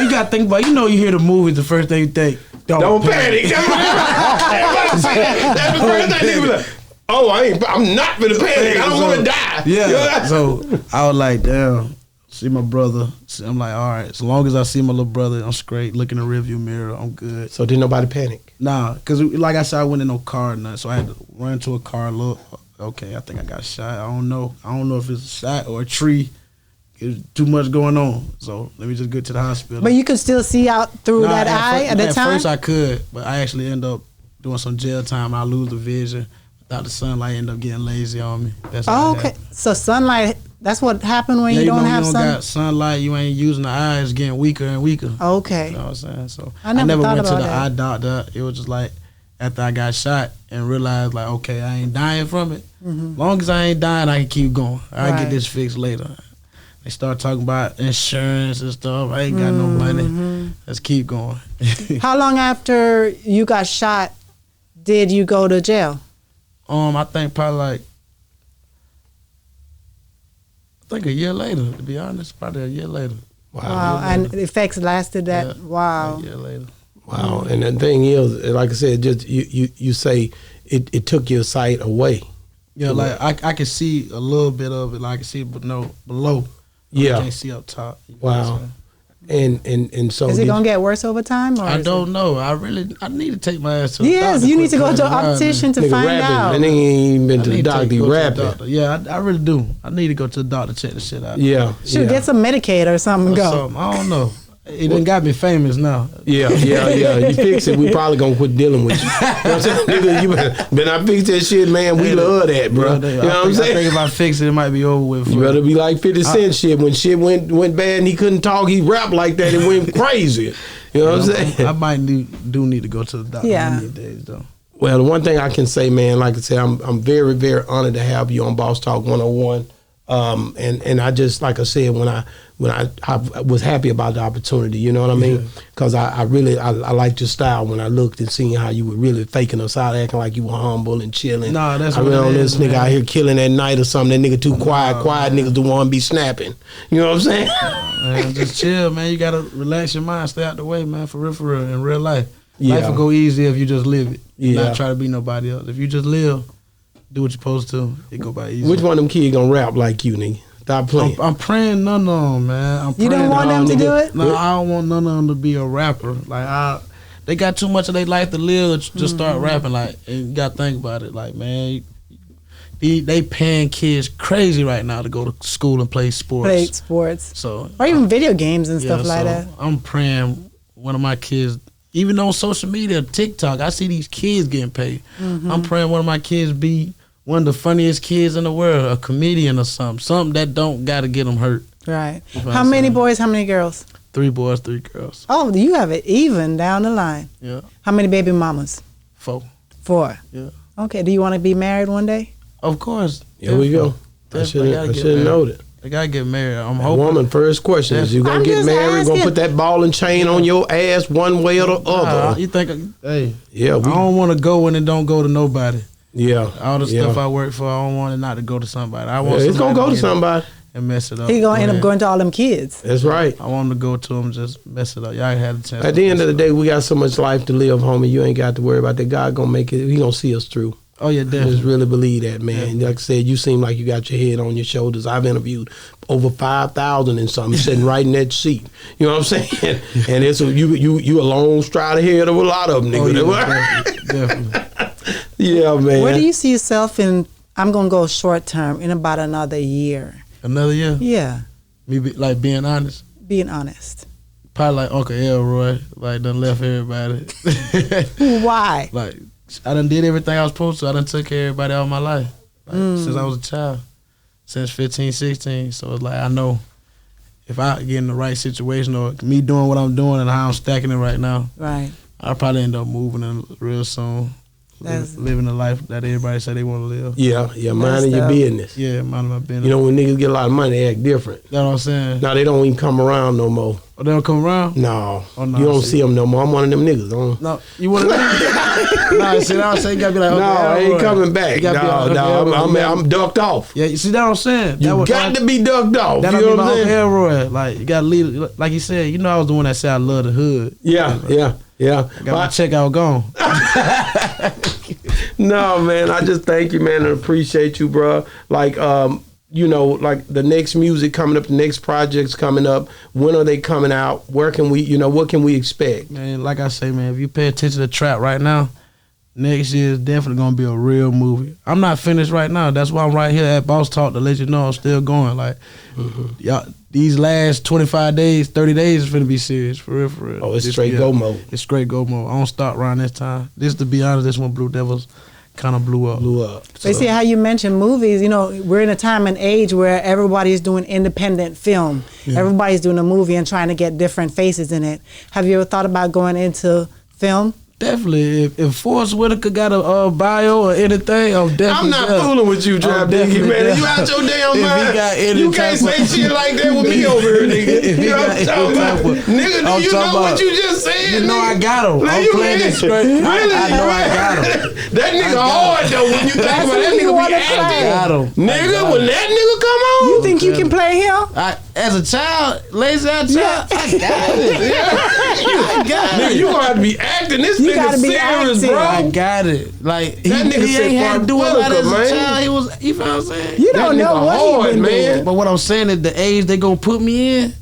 got to think about, you hear the movies, the first thing you think, don't panic. That's the first thing niggas be like, oh, I'm not gonna panic. I don't want to die. Yeah. So I was like, damn. see my brother. I'm like, all right, as long as I see my little brother, I'm straight. Look in the rearview mirror, I'm good. So didn't nobody panic? Nah, because like I said, I went in no car or nothing, so I had to run to a car, look, okay, I think I got shot. I don't know if it's a shot or a tree. There's too much going on, so let me just get to the hospital. But you could still see out through that eye at the time? At first I could, but I actually end up doing some jail time. I lose the vision. Without the sunlight, end up getting lazy on me. That's how okay. So sunlight, that's what happened when you don't have sun? got sunlight, you ain't using the eyes, getting weaker and weaker. Okay. You know what I'm saying? So I never went to the that. eye doctor. It was just like, after I got shot and realized like, okay, I ain't dying from it. Long as I ain't dying, I can keep going. I'll get this fixed later. They start talking about insurance and stuff. I ain't got no money. Let's keep going. How long after you got shot did you go to jail? I think probably a year later, to be honest. Probably a year later. Wow. And the effects lasted that? Yeah, wow. A year later. Wow. And the thing is, like I said, just you say it took your sight away. Yeah, like I can see a little bit of it. Like I can see but no below. Yeah. I can't see up top. Wow. And so is it gonna get worse over time? Or I don't know. I need to take my ass to the doctor. Yes, you need to go to an optician to find out. And then he ain't been to the doctor. He rapping. Yeah, I really do. I need to go to the doctor, check the shit out. Yeah. Should get some Medicaid or something. Go. I don't know. It done got me famous now. Yeah. You fix it, we probably gonna quit dealing with you. You know what I'm saying? Nigga, you better not fix that shit, man. We love that, bro. You know what I'm saying? I think if I fix it, it might be over with. You better be like 50 Cent shit. When shit went bad and he couldn't talk, he rapped like that and went crazy. You know what I'm saying? I might do need to go to the doctor one of these days, though. Well, the one thing I can say, man, like I said, I'm very, very honored to have you on Boss Talk 101. And I just, like I said, when I was happy about the opportunity, you know what I mean? Because I really liked your style when I looked and seeing how you were really faking us out, acting like you were humble and chilling. Nah, that's I what really on this man. nigga out here killing at night or something. That nigga too quiet niggas the one be snapping. You know what I'm saying? Man, just chill, man. You gotta relax your mind, stay out the way, man. For real, in real life. Yeah. Life will go easy if you just live it. Yeah. Not try to be nobody else. If you just live, do what you're supposed to, it go by easy. Which one of them kids gonna rap like you, nigga? Stop playing. I'm praying none of them, man. You don't want them to do it? No, I don't want none of them to be a rapper. Like they got too much of their life to live to just start rapping. Like, and you gotta think about it. Like, man, they paying kids crazy right now to go to school and play sports. So or even video games and stuff like that. I'm praying one of my kids, even on social media, TikTok, I see these kids getting paid. I'm praying one of my kids be one of the funniest kids in the world, a comedian or something that don't got to get them hurt. Right. How many boys, how many girls? 3 boys, 3 girls. Oh, you have it even down the line. Yeah. How many baby mamas? 4. 4. Yeah. Okay. Do you want to be married one day? Of course. Here we go. I should have known it. They gotta get married. I'm A hoping. woman, first question is you gonna get married, gonna put that ball and chain on your ass one way or the other. You think, hey, yeah, I don't want to go when it don't go to nobody. Yeah. All the stuff I work for, I don't want it not to go to somebody. I want it's gonna go to somebody. And mess it up. He gonna end up going to all them kids. That's right. I want him to go to them, just mess it up. Y'all had a chance. At the end of the day, we got so much life to live, homie. You ain't got to worry about that. God gonna make it. He gonna see us through. Oh yeah, definitely. Just really believe that, man. Like I said, you seem like you got your head on your shoulders. I've interviewed over 5,000 and something sitting right in that seat. You know what I'm saying? And it's you a long stride ahead of a lot of them, nigga. Oh, yeah, definitely. Yeah, man. Where do you see yourself in? I'm gonna go short term in about another year. Another year? Yeah. Me like being honest. Being honest. Probably like Uncle Elroy, like done left everybody. Why? Like I done did everything I was supposed to. I done took care of everybody all my life. Like, since I was a child. Since 15, 16. So it's like I know if I get in the right situation or me doing what I'm doing and how I'm stacking it right now. Right. I'll probably end up moving in real soon. Living the life that everybody say they want to live. Yeah, minding your business. Yeah, minding my business. You know, when niggas get a lot of money, they act different. That's what I'm saying. Now they don't even come around no more. Oh, they don't come around? No. Oh, no, you don't see them no more. I'm one of them niggas. No, you want to? Nah, see, that I'm saying, you gotta be like, no, I ain't coming back. No, I'm ducked off. Yeah, you see that what I'm saying? You got to be ducked off. That'll You know be what I'm my saying? Elroy. Like, you gotta leave, like you said, you know I was the one that said I love the hood. Yeah. I got my check out gone. No, man, I just thank you, man, and appreciate you, bro. Like, you know, like the next music coming up, the next projects coming up? When are they coming out? Where can we, you know, what can we expect? Man, like I say, man, if you pay attention to trap right now, next year is definitely gonna be a real movie. I'm not finished right now. That's why I'm right here at Boss Talk to let you know I'm still going. Like, y'all, these last 25 days, 30 days is finna be serious, for real, for real. Oh, it's straight go mode. It's straight go mode. I don't stop around this time. This, to be honest, this one Blue Devils kind of blew up. But see how you mentioned movies, you know, we're in a time and age where everybody's doing independent film. Yeah. Everybody's doing a movie and trying to get different faces in it. Have you ever thought about going into film? Definitely. If Forrest Whitaker got a bio or anything, I'm definitely. I'm not fooling with you, Trap Dickey, man. You out your damn mind. You can't say shit like that with me over here, nigga. You know what I'm talking about? Nigga, do you know what you just said? You know I got him. I'm playing it straight. Really? I know I got him. That nigga hard though when you think about that nigga be acting. I got him. Nigga, when that nigga come on. You think you can play him? As a child, lazy ass child, I got it. I got it. Nigga, you gonna have to be acting. This You nigga gotta be serious, acting. bro. I got it. Like That nigga he said ain't had to do a lot Whitaker, as a man. child. He was, you know what I'm saying? You don't That know nigga what hard, he been man. doing. But what I'm saying is the age they gonna put me in,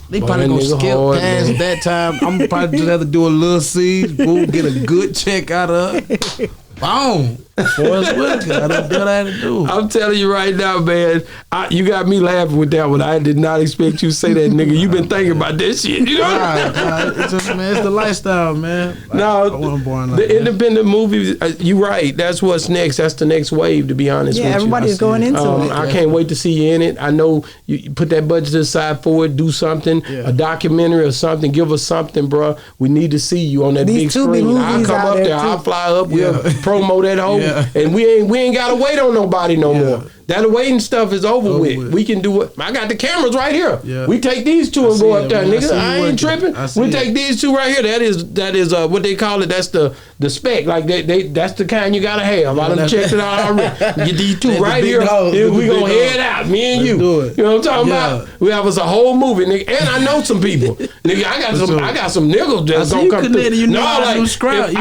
they probably that gonna nigga skip hard, past man. that time. I'm probably just have to do a little seed, boom, get a good check out of it. Boom. Forrest Whitaker. That's what I had to do. I'm telling you right now, man. You got me laughing with that one. I did not expect you to say that, nigga. You been thinking about that shit, you know? It's just, man, it's the lifestyle, man. Like, No, I wasn't born like the that. independent movies. You right. That's what's next. That's the next wave. To be honest with you, everybody's going into it. I can't wait to see you in it. I know you put that budget aside for it. Do something, a documentary or something. Give us something, bro. We need to see you on that These big two big screen. I'll movies come out up there, there. too. I'll fly up. We'll promo that whole, Yeah. and we ain't gotta wait on nobody no more. That waiting stuff is over with. with. We can do it. I got the cameras right here. Yeah. We take these two and see go it, up there, man. I see nigga. you I ain't working. tripping. I see We it. take these two right here. That is what they call it. That's the spec. Like they that's the kind you gotta have. I done checked it out already. Get these two That's the right big here. dog. Then That's we the gonna big head dog. out, me and Let's you. do it. You know what I'm talking Yeah. about? We have us a whole movie, nigga. And I know some people, nigga. I got some niggas that's see gonna you come connected. through. You know how to do scrap. If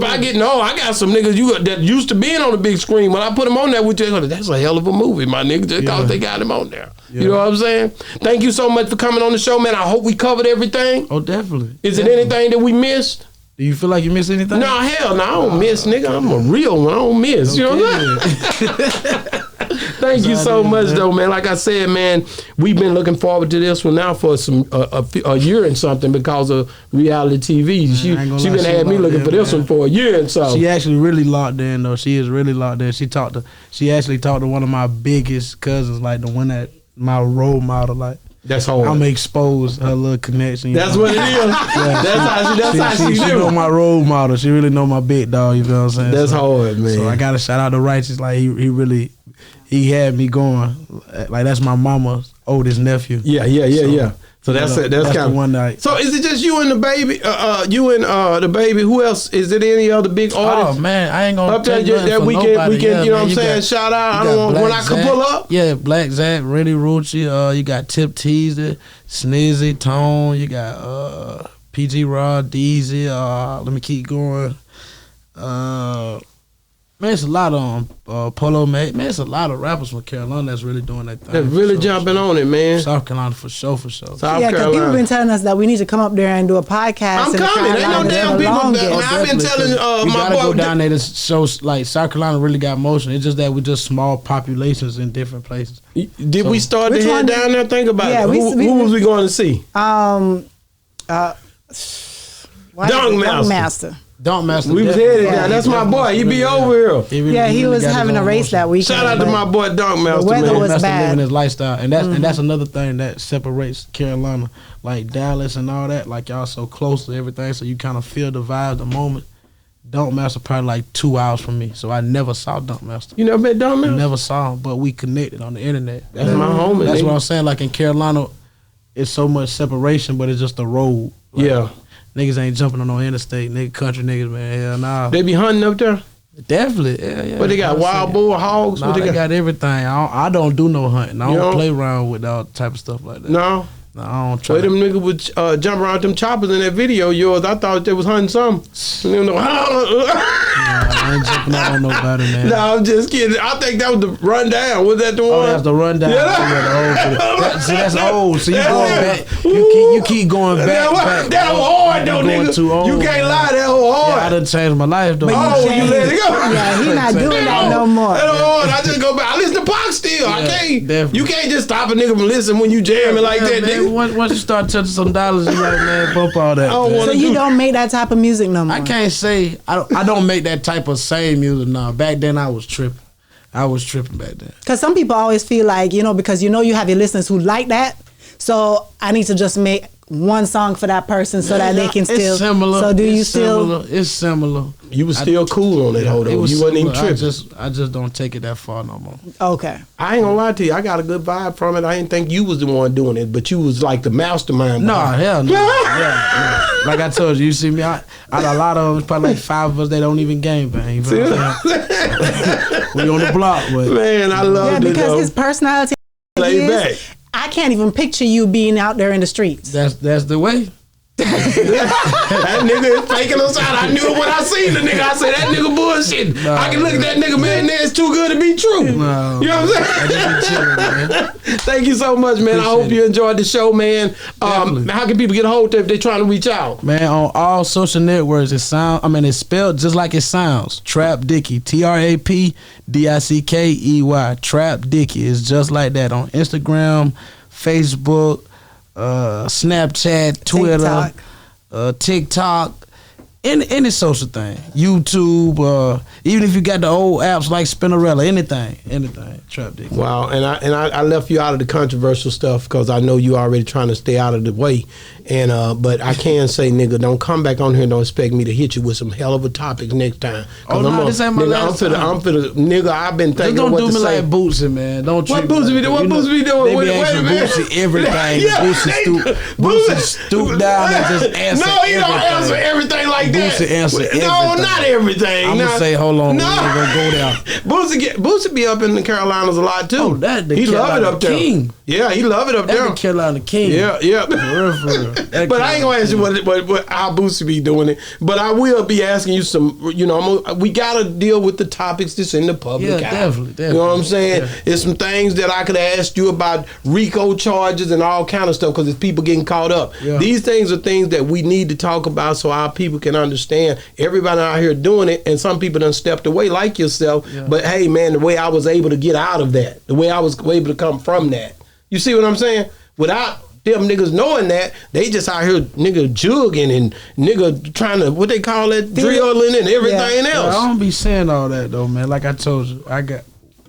I get I got some niggas that used to being on the big screen. When I put them on there with you, that's a hell of a movie, my nigga. Just cause they got him on there. Yeah. You know what I'm saying? Thank you so much for coming on the show, man. I hope we covered everything. Oh, definitely. Is it anything that we missed? Do you feel like you missed anything? No, hell no. I don't miss, nigga. I'm a real one. I don't miss. You know what I'm saying? Thank you so much, though, man. Like I said, man, we've been looking forward to this one now for a year and something because of reality TV. She been had me looking for this one for a year and so. She actually really locked in though. She is really locked in. She actually talked to one of my biggest cousins, like the one that my role model, like. That's hard. I'm expose her little connection. That's what it is. Yeah. That's how she She do. know my role model. She really know my big dog. You know what I'm saying? That's hard, man. So I gotta shout out to Righteous. Like he really had me going. Like that's my mama's oldest nephew. Yeah. So that's kind of one night. So is it just you and the baby? You and the baby. Who else? Is it any other big artists? Oh man, I ain't gonna Up there take nothing that for we can, nobody. you know man, what I'm you saying? got- Shout out. I you don't got want when I Black can Zach. pull up. Yeah, Black Zach, Rennie Rucci. You got Tip Teaser, Snizzy, Tone. You got PG Rod, Deezy. Let me keep going. Man, it's a lot of Polo Mate. Man, it's a lot of rappers from Carolina that's really doing that thing. They're really jumping on it, man. South Carolina for sure. South Yeah, because people been telling us that we need to come up there and do a podcast. I'm in the coming. Ain't no Carolinas damn for the people longest. that- I've been telling we my gotta boy go down there to show like South Carolina really got motion. It's just that we're just small populations in different places. Did we start to Which head one? down there? Think about Yeah, it. Who was we going to see? Dunk Master. Don't Master. We was headed down. That's my boy. He be over here. Yeah, he was having a race that weekend. Shout out to my boy Dunk Master, weather man. was Master bad. living his lifestyle, and that's another thing that separates Carolina, like Dallas and all that. Like y'all so close to everything, so you kind of feel the vibe, the moment. Dunk Master probably like 2 hours from me, so I never saw Dunk Master. You never met Dunk Master? Never saw him, but we connected on the internet. That's my homie. That's nigga. what I'm saying. Like in Carolina, it's so much separation, but it's just a road. Like, Yeah. Niggas ain't jumping on no interstate. Nigga, country niggas, man. Hell nah. They be hunting up there? Definitely. Yeah. But they got wild bull, hogs? Nah, What they got everything. I don't do no hunting. I You don't don't? play around with all type of stuff like that. No? No, I don't try. Wait, them niggas would jump around them choppers in that video of yours. I thought they was hunting something. You know, I ain't jumping out on nobody, man. no, I'm just kidding. I think that was the rundown. Was that the one? Oh, that's the rundown. Yeah. See, that's old. So you going back. You keep going back. That whole hard though, nigga. You can't lie. That whole hard. Yeah, I done changed my life though. Oh, you let it go. Yeah, he not doing that no more. That whole hard. I just go back. I listen to Pac still. I can't. Definitely. You can't just stop a nigga from listening when you jamming like that, man, nigga. Once you start touching some dollars, you like, man, bump all that. So you don't make that type of music no more? I can't say I don't make that type of same music now. Back then I was tripping. I was tripping back then. Because some people always feel like, because you have your listeners who like that, so I need to just make one song for that person so that they can still. It's similar. So do you it's still? Similar. It's similar. You was still cool on that whole though. You wasn't even tripping. I just don't take it that far no more. Okay. I ain't gonna lie to you. I got a good vibe from it. I didn't think you was the one doing it, but you was like the mastermind. No, hell no. Yeah. Like I told you see me. I a lot of them, probably like 5 of us, they don't even game bang. You know what I'm saying? We on the block, but man, I love it. Because his personality laid back. I can't even picture you being out there in the streets. That's the way. That nigga is faking us out. I knew it when I seen the nigga. I said that nigga bullshit. No, I can look at that nigga, man. It's too good to be true. No, you know what I'm saying? Chilling, Thank you so much, man. I hope you enjoyed the show, man. How can people get a hold of if they're trying to reach out? Man, on all social networks, it's spelled just like it sounds. Trap Dickey, TRAPDICKEY. Trap Dickey is just like that on Instagram, Facebook, Snapchat, Twitter, TikTok, any social thing, YouTube, even if you got the old apps like Spinnerella, anything, Trap Dickey. Wow, and I left you out of the controversial stuff because I know you already trying to stay out of the way. And but I can say, nigga, don't come back on here and don't expect me to hit you with some hell of a topics next time. Oh no, this ain't my last time. I'm for the nigga. I've been thinking. Just don't what do to me say. like Bootsy, man. Don't treat What Bootsy be doing? What Bootsy be doing? They be asking Bootsy everything. Bootsy stoop down and just answer. No, he don't answer everything like that. Bootsy answer everything. No, not everything. I'm gonna say, hold on, no. we ain't gonna go there. Bootsy be up in the Carolinas a lot too. Oh, that the he love it up there. King. Yeah, he love it up there. That's the Carolina King. Yeah. For real. But I ain't gonna ask you what how Bootsy be doing it. But I will be asking you some. We gotta deal with the topics that's in the public. Yeah, definitely. You know what I'm saying? Yeah. There's some things that I could ask you about RICO charges and all kind of stuff because there's people getting caught up. Yeah. These things are things that we need to talk about so our people can understand. Everybody out here doing it, and some people done stepped away like yourself. Yeah. But hey, man, the way I was able to get out of that, the way I was able to come from that. You see what I'm saying? Without them niggas knowing that, they just out here nigga jugging and nigga trying to, what they call it, drilling and everything else. I don't be saying all that though, man. Like I told you,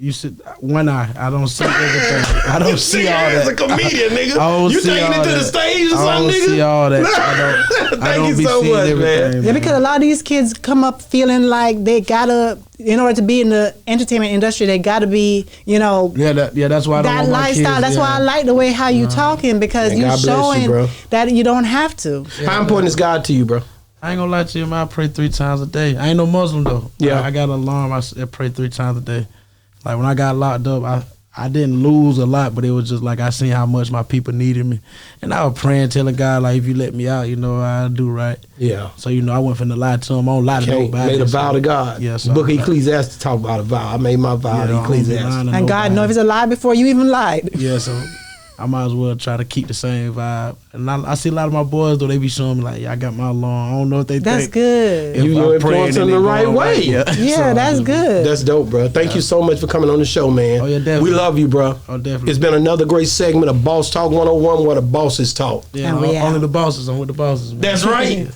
you said one eye. I don't see everything. I don't see all that. As a comedian, nigga. You taking it to the stage or something, nigga? I don't see all that. I don't you be so seeing much, everything, man. Yeah, because a lot of these kids come up feeling like they gotta, in order to be in the entertainment industry, they gotta be, that's why I don't that want my lifestyle. kids, That's why I like the way how you talking because Man, you God bless you, showing bro. that you don't have to. How important is God to you, bro? I ain't gonna lie to you, man. I pray 3 times a day. I ain't no Muslim though. Yeah. I got an alarm. I pray 3 times a day. Like when I got locked up, I didn't lose a lot, but it was just like I seen how much my people needed me. And I was praying, telling God, like, if you let me out, I'll do right. Yeah. So, I wasn't finna lie to him. I don't lie to nobody. Made a vow to God. Yes. The book of Ecclesiastes talk about a vow. I made my vow to Ecclesiastes. And God know if it's a lie before you even lied. Yeah, so I might as well try to keep the same vibe. And I see a lot of my boys, though, they be showing me like, I got my alarm. I don't know what they That's think. good. You're influencing the right way. Yeah, that's good. That's dope, bro. Thank you so much for coming on the show, man. Oh, yeah, definitely. We love you, bro. Oh, definitely. It's been another great segment of Boss Talk 101 where the bosses talk. Yeah, And we only out. the bosses. I'm with the bosses, man. That's right.